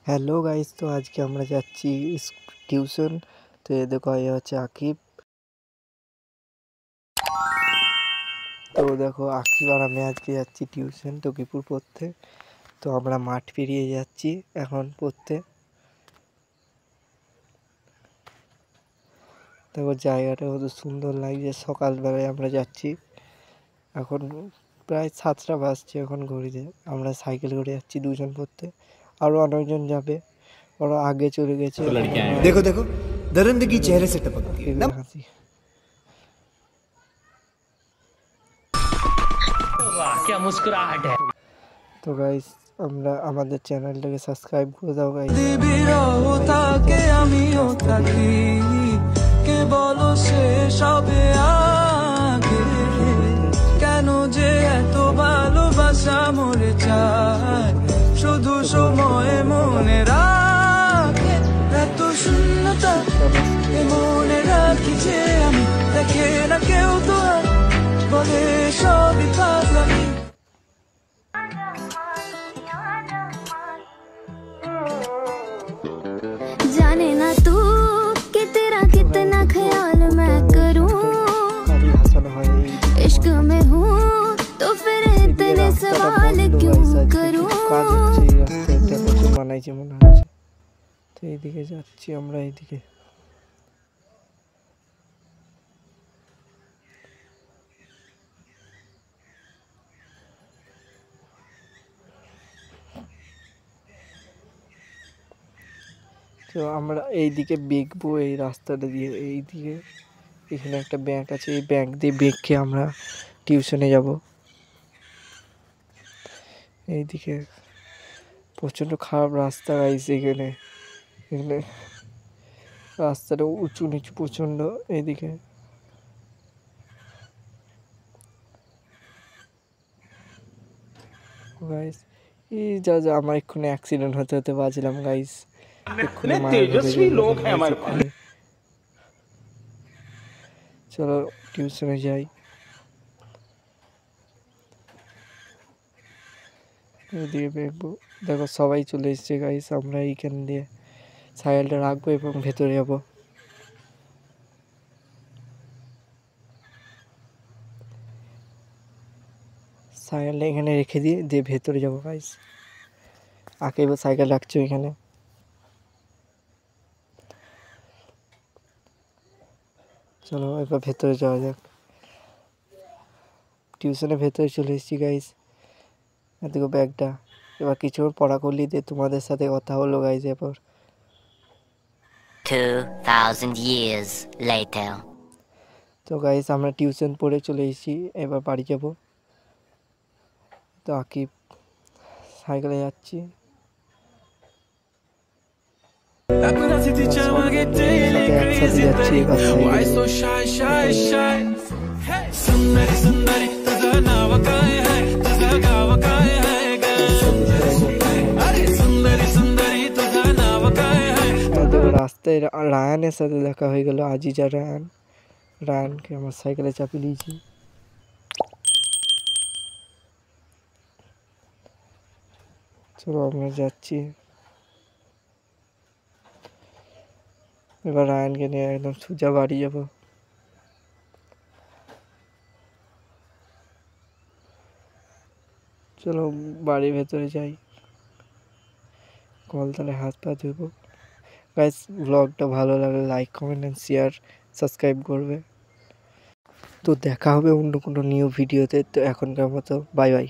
Hello guys, তো আজকে আমরা যাচ্ছি টিউশন। তো এ দেখো, এ হচ্ছে আকিব। তো দেখো, আকিব আর আমি আজকে যাচ্ছি টিউশন তকিপুর পড়তে। তো আমরা মাঠ পেরিয়ে যাচ্ছি এখন পড়তে। দেখো জায়গাটা কত সুন্দর লাগছে। সকালবেলায় আমরা যাচ্ছি, এখন প্রায় 7টা বাজছে এখন ঘড়িতে। আমরা সাইকেল করে যাচ্ছি দুজন পড়তে, আরও অনেকজন যাবে, ওরা আগে চলে গেছে। देखो देखो दरिंदगी चेहरे से टपकती है ना। হাসি। क्या मुस्कुराहट है। তো গাইস, আমরা আমাদের চ্যানেলটাকে সাবস্ক্রাইব করে দাও গাইস। থাকে আমিও থাকি, কে বলো সে সবে আগে, কেন যে এত ভালোবাসা মরে যায়, শুধু সময় মনে রাখে এত শূন্যতা, মনে রাখি যে আমি, দেখে না কেউ তো আর বলে সবই পাগলামি। जाने ना तू कि तेरा कितना ख्याल मैं करूं, इश्क में हूँ तो फिर इतने सवाल क्यों करूं। বানাইছে মনে হচ্ছে। তো এইদিকে যাচ্ছি আমরা, এইদিকে। তো আমরা এইদিকে বেঁকবো, এই রাস্তাটা দিয়ে এইদিকে। এখানে একটা ব্যাংক আছে, এই ব্যাংক দিয়ে বেঁকে আমরা টিউশনে যাব। এইদিকে প্রচণ্ড খারাপ রাস্তা গাইস। এখানে এখানে রাস্তাটা উঁচু নিচু প্রচণ্ড। এইদিকে গাইস, এই যা আমার এক্ষুনি অ্যাক্সিডেন্ট হতে হতে বাঁচলাম গাইস। तेजस्वी लोग हैं हमारे पास। চলো টিউশনে যাই। এদিকে দেখবো, দেখো সবাই চলে এসছে গাইস। আমরা এইখান দিয়ে সাইকেলটা রাখবো এবং ভেতরে যাবো। সাইকেলটা এখানে রেখে দিয়ে ভেতরে যাবো গাইস। আকিব সাইকেল রাখছো এখানে। চলো এবার ভেতরে যাওয়া যাক। টিউশনের ভেতরে চলে এসেছি গাইস। দেখো ব্যাগটা। এবার কিছুক্ষণ পড়া করলি দিয়ে তোমাদের সাথে কথা হলো গাইস। এরপর 2000 years later. তো গাইস, আমরা টিউশন পড়ে চলে এসেছি, এবার বাড়ি যাব। তো আকিব সাইকেলে যাচ্ছি। একসাথে যাচ্ছি এবার রাস্তায় রায়ানের সাথে দেখা হয়ে গেল। আজিজা রায়ানকে আমার সাইকেলে চাপিয়ে দিয়েছি। চলো আমরা যাচ্ছি এবার। রায়ানকে নিয়ে একদম সোজা বাড়ি যাব। চলো বাড়ির ভেতরে যাই, কলতলায় হাত পা ধুবো। গাইস, ব্লগটা ভালো লাগলে like comment and share subscribe করবে। তো দেখা হবে অন্য কোনো নিউ ভিডিওতে। তো এখনকার মতো বাই বাই।